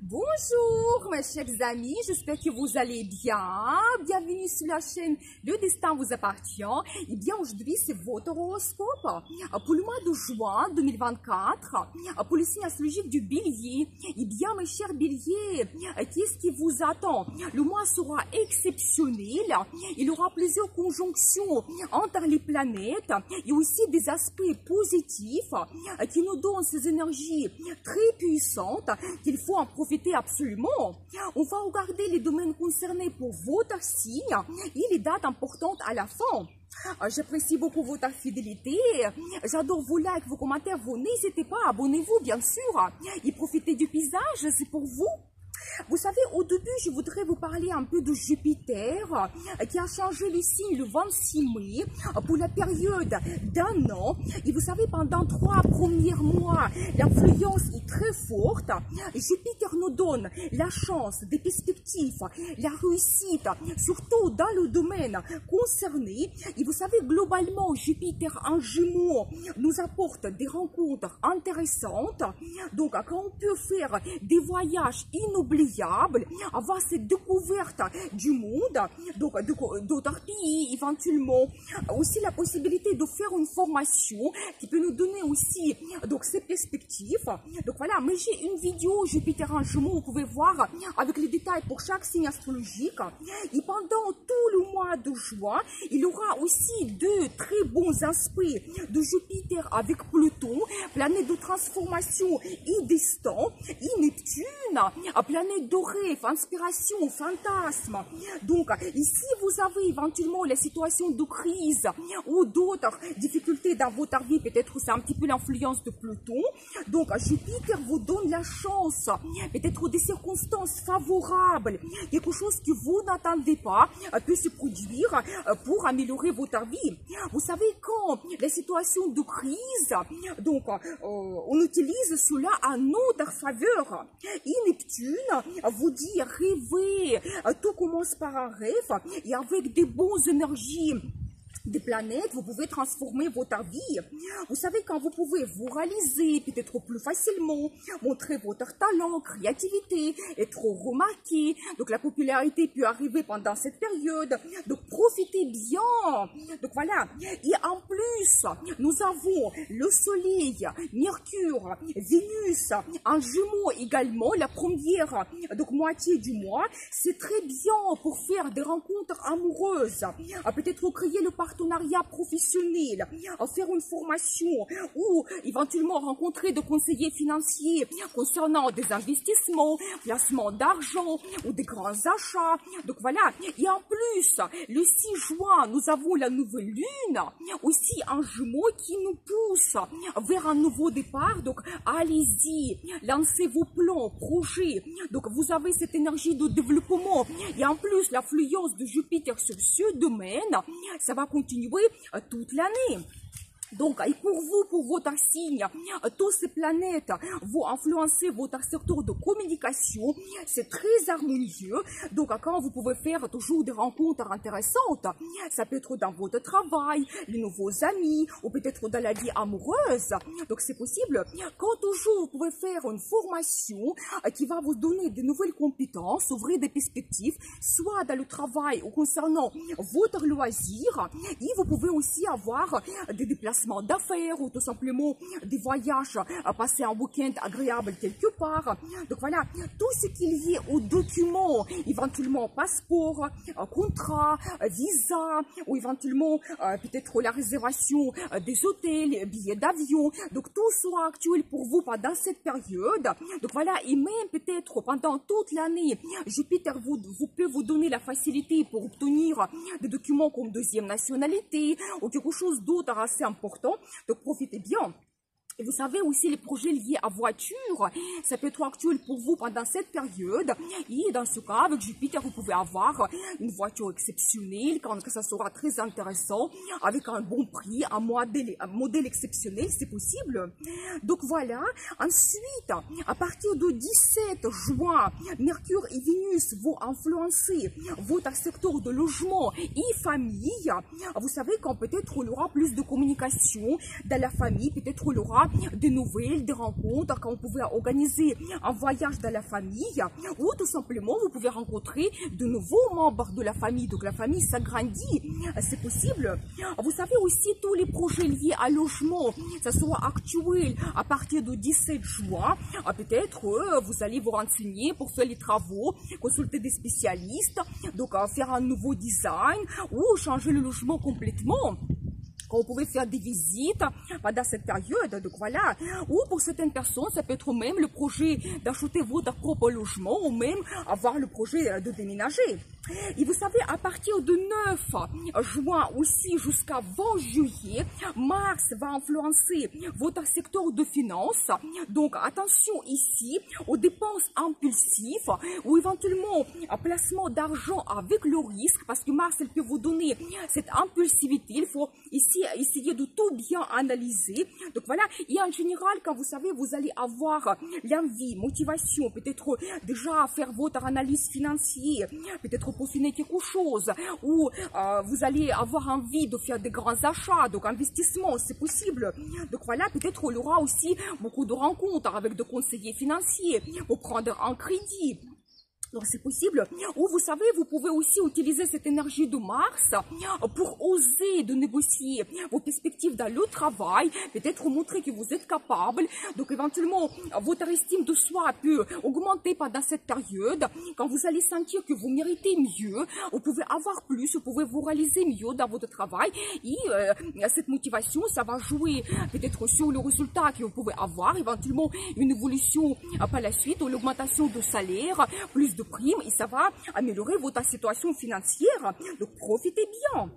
Bonjour mes chers amis, j'espère que vous allez bien. Bienvenue sur la chaîne Le Destin vous appartient. Et bien aujourd'hui c'est votre horoscope pour le mois de juin 2024 pour le signe astrologique du Bélier. Et bien mes chers Béliers, qu'est-ce qui vous attend? Le mois sera exceptionnel. Il y aura plusieurs conjonctions entre les planètes et aussi des aspects positifs qui nous donnent ces énergies très puissantes qu'il faut en profiter absolument. On va regarder les domaines concernés pour votre signe et les dates importantes à la fin. J'apprécie beaucoup votre fidélité. J'adore vos likes, vos commentaires. Vous n'hésitez pas, abonnez-vous bien sûr. Et profitez du paysage, c'est pour vous. Vous savez, au début, je voudrais vous parler un peu de Jupiter qui a changé le signe le 26 mai pour la période d'un an. Et vous savez, pendant 3 premiers mois, l'influence est très forte. Jupiter nous donne la chance, des perspectives, la réussite, surtout dans le domaine concerné. Et vous savez, globalement, Jupiter en Gémeaux nous apporte des rencontres intéressantes. Donc, quand on peut faire des voyages inoubliables, avoir cette découverte du monde, donc d'autres pays éventuellement, aussi la possibilité de faire une formation qui peut nous donner aussi donc ces perspectives. Donc voilà, mais j'ai une vidéo Jupiter en Gémeaux, vous pouvez voir avec les détails pour chaque signe astrologique. Et pendant tout le mois de juin, il y aura aussi 2 très bons aspects de Jupiter avec Pluton, planète de transformation et destin, et Neptune, planète de rêve, inspiration, fantasme. Donc, ici, vous avez éventuellement la situation de crise ou d'autres difficultés dans votre vie, peut-être c'est un petit peu l'influence de Pluton. Donc, Jupiter vous donne la chance, peut-être des circonstances favorables, quelque chose que vous n'attendez pas peut se produire pour améliorer votre vie. Vous savez, quand la situation de crise, donc, on utilise cela à notre faveur. Et Neptune vous dit rêver, tout commence par un rêve et avec des bonnes énergies des planètes, vous pouvez transformer votre vie. Vous savez, quand vous pouvez vous réaliser peut-être plus facilement, montrer votre talent, créativité, être remarqué. Donc la popularité peut arriver pendant cette période. Donc profitez bien. Donc voilà. Et en plus, nous avons le Soleil, Mercure, Vénus, en Gémeaux également, la première donc moitié du mois. C'est très bien pour faire des rencontres amoureuses. Peut-être créer le partenariat professionnel, faire une formation ou éventuellement rencontrer des conseillers financiers concernant des investissements, placement d'argent ou des grands achats. Donc voilà. Et en plus, le 6 juin, nous avons la nouvelle lune aussi en Gémeaux qui nous pousse vers un nouveau départ. Donc allez-y, lancez vos plans, projets. Donc vous avez cette énergie de développement et en plus l'influence de Jupiter sur ce domaine, ça va continuer toute l'année. Donc, et pour vous, pour votre signe, toutes ces planètes vont influencer votre secteur de communication. C'est très harmonieux. Donc, quand vous pouvez faire toujours des rencontres intéressantes, ça peut être dans votre travail, les nouveaux amis, ou peut-être dans la vie amoureuse. Donc, c'est possible. Quand toujours vous pouvez faire une formation qui va vous donner de nouvelles compétences, ouvrir des perspectives, soit dans le travail ou concernant votre loisir. Et vous pouvez aussi avoir des déplacements d'affaires ou tout simplement des voyages, passer un week-end agréable quelque part. Donc voilà, tout ce qui est lié aux documents, éventuellement passeport, contrat, visa, ou éventuellement peut-être la réservation des hôtels, billets d'avion. Donc tout sera actuel pour vous pendant cette période. Donc voilà, et même peut-être pendant toute l'année, Jupiter peut vous donner la facilité pour obtenir des documents comme deuxième nationalité ou quelque chose d'autre assez important. Donc profitez bien. Et vous savez aussi les projets liés à voiture, ça peut être actuel pour vous pendant cette période. Et dans ce cas, avec Jupiter, vous pouvez avoir une voiture exceptionnelle, quand ça sera très intéressant, avec un bon prix, un modèle exceptionnel, c'est possible. Donc voilà. Ensuite, à partir du 17 juin, Mercure et Vénus vont influencer votre secteur de logement et famille. Vous savez quand peut-être il y aura plus de communication dans la famille, peut-être il y aura des nouvelles, des rencontres, quand vous pouvez organiser un voyage dans la famille, ou tout simplement, vous pouvez rencontrer de nouveaux membres de la famille. Donc, la famille s'agrandit. C'est possible. Vous savez aussi, tous les projets liés à logement, ça sera actuel à partir du 17 juin. Peut-être vous allez vous renseigner pour faire les travaux, consulter des spécialistes, donc faire un nouveau design ou changer le logement complètement. Quand vous pouvez faire des visites pendant cette période, donc voilà. Ou pour certaines personnes, ça peut être même le projet d'acheter votre propre logement ou même avoir le projet de déménager. Et vous savez, à partir du 9 juin aussi jusqu'à 20 juillet, Mars va influencer votre secteur de finances. Donc attention ici aux dépenses impulsives ou éventuellement un placement d'argent avec le risque, parce que Mars, elle peut vous donner cette impulsivité. Il faut ici essayer de tout bien analyser. Donc voilà, et en général, quand vous savez, vous allez avoir l'envie, motivation, peut-être déjà faire votre analyse financière, peut-être peaufiner quelque chose, ou vous allez avoir envie de faire des grands achats, donc investissement, c'est possible. Donc voilà, peut-être il y aura aussi beaucoup de rencontres avec des conseillers financiers pour prendre un crédit. Donc c'est possible. Ou vous savez, vous pouvez aussi utiliser cette énergie de Mars pour oser de négocier vos perspectives dans le travail, peut-être montrer que vous êtes capable. Donc éventuellement, votre estime de soi peut augmenter pendant cette période. Quand vous allez sentir que vous méritez mieux, vous pouvez avoir plus, vous pouvez vous réaliser mieux dans votre travail. Et cette motivation, ça va jouer peut-être sur le résultat que vous pouvez avoir, éventuellement une évolution par la suite, ou l'augmentation de salaire, plus de primes, et ça va améliorer votre situation financière. Donc profitez bien.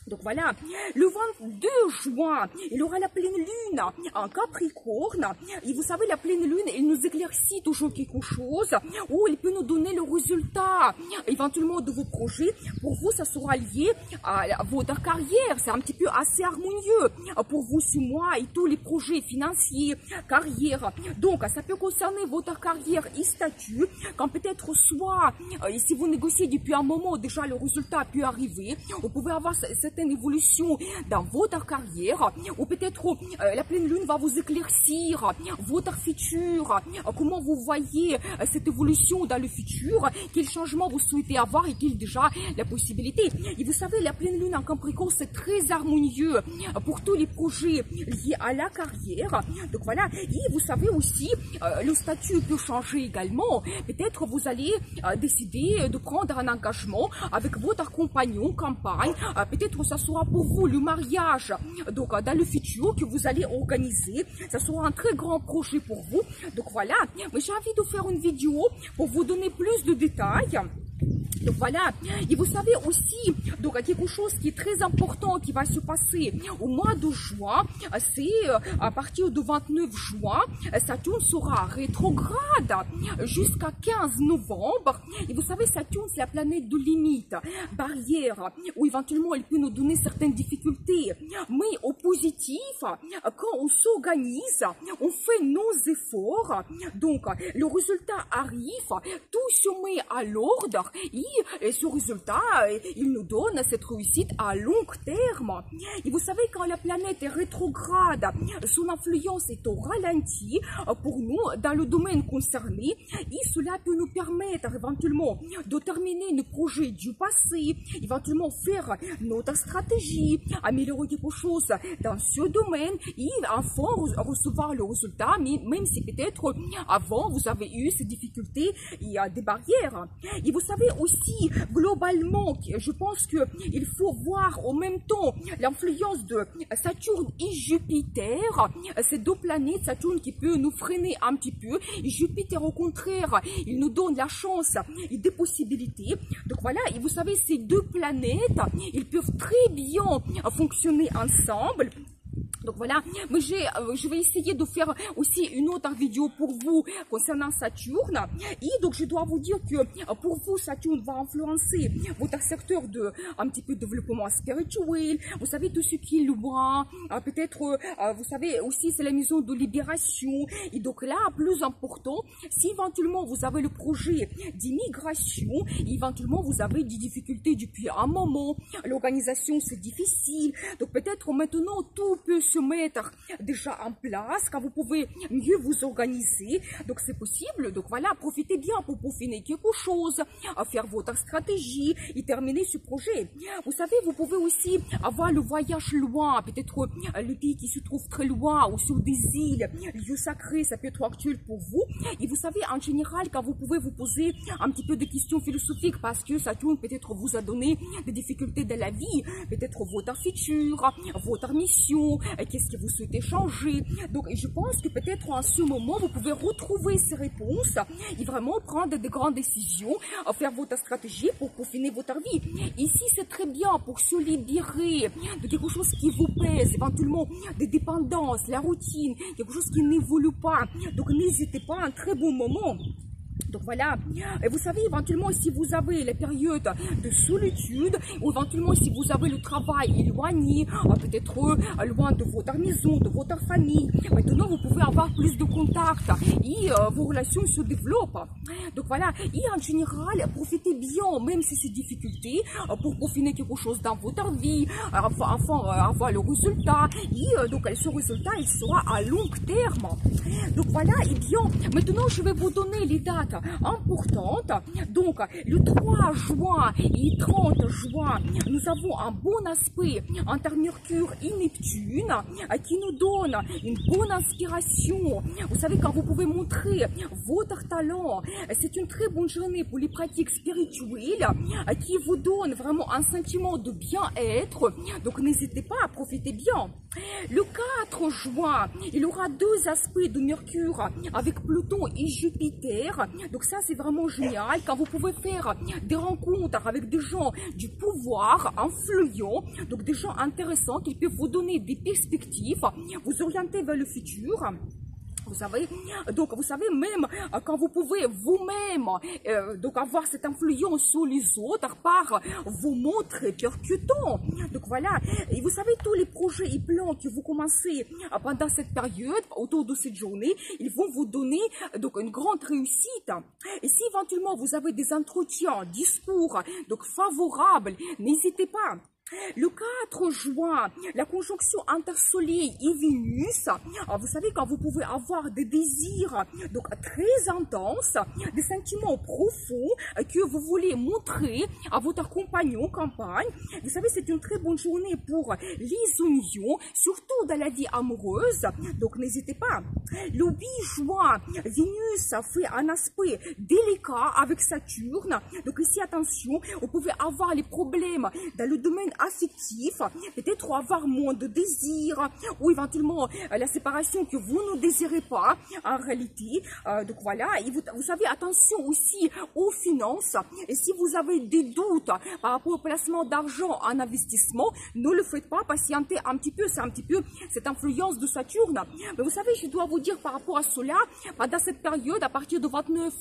Donc voilà, le 22 juin, il y aura la pleine lune en Capricorne. Et vous savez, la pleine lune, elle nous éclaircit toujours quelque chose, ou elle peut nous donner le résultat éventuellement de vos projets. Pour vous, ça sera lié à votre carrière. C'est un petit peu assez harmonieux pour vous ce mois et tous les projets financiers, carrière. Donc, ça peut concerner votre carrière et statut. Quand peut-être soit, si vous négociez depuis un moment, déjà le résultat peut arriver. Vous pouvez avoir cette évolution dans votre carrière, ou peut-être la pleine lune va vous éclaircir votre futur, comment vous voyez cette évolution dans le futur, quel changement vous souhaitez avoir et quelle déjà la possibilité. Et vous savez, la pleine lune en Capricorne, c'est très harmonieux pour tous les projets liés à la carrière. Donc voilà, et vous savez aussi, le statut peut changer également. Peut-être vous allez décider de prendre un engagement avec votre compagnon, campagne, peut-être ça sera pour vous le mariage, donc dans le futur que vous allez organiser. Ça sera un très grand projet pour vous. Donc voilà, mais j'ai envie de faire une vidéo pour vous donner plus de détails. Donc voilà, et vous savez aussi, donc quelque chose qui est très important qui va se passer au mois de juin, c'est à partir du 29 juin, Saturne sera rétrograde jusqu'à 15 novembre. Et vous savez, Saturne, c'est la planète de limite, barrière, où éventuellement elle peut nous donner certaines difficultés. Mais au positif, quand on s'organise, on fait nos efforts, donc le résultat arrive, tout se met à l'ordre. Et ce résultat, il nous donne cette réussite à long terme. Et vous savez, quand la planète est rétrograde, son influence est au ralenti pour nous dans le domaine concerné, et cela peut nous permettre éventuellement de terminer nos projets du passé, éventuellement faire notre stratégie, améliorer quelque chose dans ce domaine et enfin recevoir le résultat, mais même si peut-être avant vous avez eu ces difficultés et des barrières. Et vous savez aussi, globalement, je pense qu'il faut voir en même temps l'influence de Saturne et Jupiter, ces deux planètes, Saturne qui peut nous freiner un petit peu, et Jupiter au contraire, il nous donne la chance et des possibilités. Donc voilà, et vous savez, ces deux planètes, ils peuvent très bien fonctionner ensemble. Donc voilà, mais je vais essayer de faire aussi une autre vidéo pour vous concernant Saturne. Et donc je dois vous dire que pour vous, Saturne va influencer votre secteur de un petit peu de développement spirituel. Vous savez, tout ce qui est le bras, peut-être, vous savez aussi, c'est la maison de libération. Et donc là, plus important, si éventuellement vous avez le projet d'immigration, éventuellement vous avez des difficultés depuis un moment, l'organisation c'est difficile. Donc peut-être maintenant tout peut se se mettre déjà en place, quand vous pouvez mieux vous organiser. Donc c'est possible, donc voilà, profitez bien pour peaufiner quelque chose, faire votre stratégie et terminer ce projet. Vous savez, vous pouvez aussi avoir le voyage loin, peut-être le pays qui se trouve très loin ou sur des îles, lieux sacrés, ça peut être actuel pour vous. Et vous savez, en général, quand vous pouvez vous poser un petit peu de questions philosophiques parce que Saturne peut-être vous a donné des difficultés de la vie, peut-être votre futur, votre mission, qu'est-ce que vous souhaitez changer. Donc je pense que peut-être en ce moment, vous pouvez retrouver ces réponses et vraiment prendre de grandes décisions, faire votre stratégie pour peaufiner votre vie. Ici, c'est très bien pour se libérer de quelque chose qui vous pèse, éventuellement des dépendances, la routine, quelque chose qui n'évolue pas. Donc n'hésitez pas, un très bon moment. Donc voilà, et vous savez, éventuellement, si vous avez les périodes de solitude, ou éventuellement, si vous avez le travail éloigné, peut-être loin de votre maison, de votre famille, maintenant, vous pouvez avoir plus de contacts et vos relations se développent. Donc voilà, et en général, profitez bien, même si c'est difficulté, pour peaufiner quelque chose dans votre vie, afin avoir le résultat, et donc ce résultat, il sera à long terme. Donc voilà, et bien, maintenant, je vais vous donner les dates importante. Donc, le 3 juin et 30 juin, nous avons un bon aspect entre Mercure et Neptune qui nous donne une bonne inspiration. Vous savez, quand vous pouvez montrer votre talent, c'est une très bonne journée pour les pratiques spirituelles qui vous donne vraiment un sentiment de bien-être. Donc, n'hésitez pas à profiter bien. Le 4 juin, il y aura deux aspects de Mercure avec Pluton et Jupiter. Donc ça, c'est vraiment génial quand vous pouvez faire des rencontres avec des gens du pouvoir influents, donc des gens intéressants qui peuvent vous donner des perspectives, vous orienter vers le futur. Vous savez, donc vous savez même quand vous pouvez vous-même donc avoir cette influence sur les autres par vos montres percutants. Donc voilà, et vous savez tous les projets et plans que vous commencez pendant cette période, autour de cette journée, ils vont vous donner donc une grande réussite. Et si éventuellement vous avez des entretiens, discours donc favorables, n'hésitez pas. Le 4 juin, la conjonction entre Soleil et Vénus, vous savez, quand vous pouvez avoir des désirs donc très intenses, des sentiments profonds que vous voulez montrer à votre compagnon, compagne, vous savez, c'est une très bonne journée pour les unions, surtout dans la vie amoureuse, donc n'hésitez pas. Le 8 juin, Vénus fait un aspect délicat avec Saturne, donc ici, attention, vous pouvez avoir les problèmes dans le domaine affectif, peut-être avoir moins de désir, ou éventuellement la séparation que vous ne désirez pas en réalité. Donc voilà, et vous savez, attention aussi aux finances, et si vous avez des doutes par rapport au placement d'argent en investissement, ne le faites pas, patientez un petit peu, c'est un petit peu cette influence de Saturne. Mais vous savez, je dois vous dire par rapport à cela, pendant cette période, à partir de 29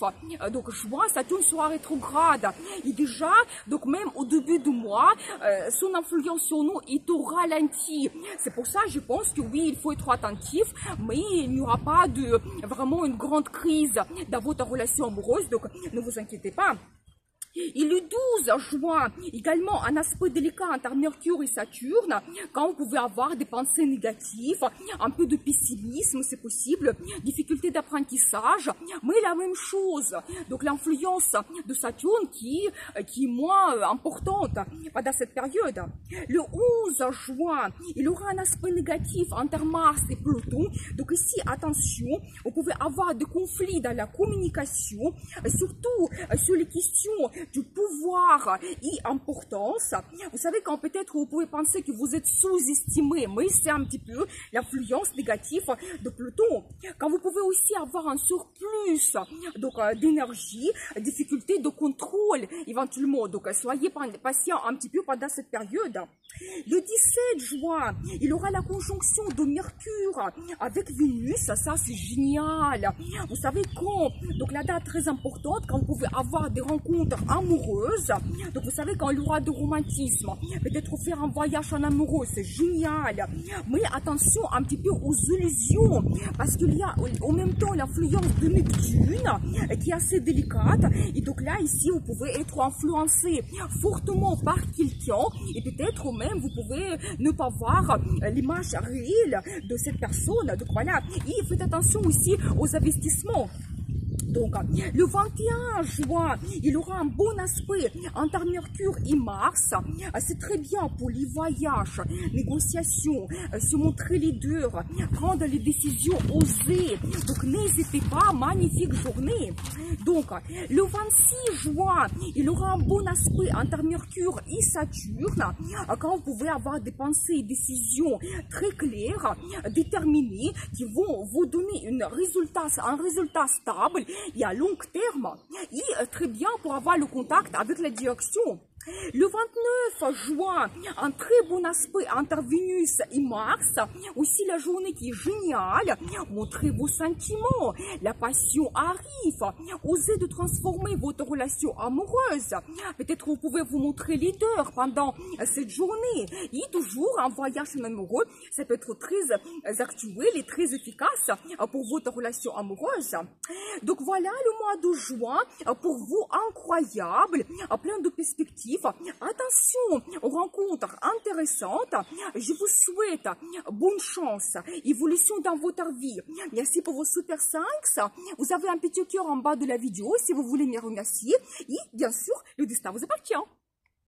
donc juin, Saturne sera rétrograde, et déjà, donc même au début du mois, son influence sur nous est au ralenti. C'est pour ça, je pense que oui, il faut être attentif, mais il n'y aura pas de vraiment une grande crise dans votre relation amoureuse, donc ne vous inquiétez pas. Et le 12 juin, également un aspect délicat entre Mercure et Saturne, quand vous pouvez avoir des pensées négatives, un peu de pessimisme, c'est possible, difficulté d'apprentissage, mais la même chose. Donc l'influence de Saturne qui est moins importante pendant cette période. Le 11 juin, il y aura un aspect négatif entre Mars et Pluton. Donc ici, attention, vous pouvez avoir des conflits dans la communication, surtout sur les questions du pouvoir et importance. Vous savez, quand peut-être vous pouvez penser que vous êtes sous-estimé, mais c'est un petit peu l'influence négative de Pluton. Quand vous pouvez aussi avoir un surplus donc d'énergie, difficulté de contrôle éventuellement. Donc soyez patient un petit peu pendant cette période. Le 17 juin, il y aura la conjonction de Mercure avec Vénus. Ça, c'est génial. Vous savez quand, donc la date très importante, quand vous pouvez avoir des rencontres amoureuse. Donc vous savez, quand il y aura de romantisme, peut-être faire un voyage en amoureux, c'est génial. Mais attention un petit peu aux illusions, parce qu'il y a en même temps l'influence de Neptune qui est assez délicate. Et donc là, ici, vous pouvez être influencé fortement par quelqu'un et peut-être même vous pouvez ne pas voir l'image réelle de cette personne. Donc voilà, et faites attention aussi aux investissements. Donc, le 21 juin, il aura un bon aspect entre Mercure et Mars. C'est très bien pour les voyages, négociations, se montrer leader, prendre les décisions osées. Donc, n'hésitez pas, magnifique journée. Donc, le 26 juin, il aura un bon aspect entre Mercure et Saturne. Quand vous pouvez avoir des pensées et décisions très claires, déterminées, qui vont vous donner un résultat stable et à long terme, et très bien pour avoir le contact avec la direction. Le 29 juin, un très bon aspect entre Vénus et Mars. Aussi la journée qui est géniale. Montrez vos sentiments. La passion arrive. Osez de transformer votre relation amoureuse. Peut-être vous pouvez vous montrer leader pendant cette journée. Et toujours un voyage amoureux, ça peut être très actuel et très efficace pour votre relation amoureuse. Donc voilà le mois de juin pour vous incroyable, plein de perspectives. Attention aux rencontres intéressantes. Je vous souhaite bonne chance, évolution dans votre vie. Merci pour vos super 5. Vous avez un petit cœur en bas de la vidéo si vous voulez me remercier. Et bien sûr, le destin vous appartient.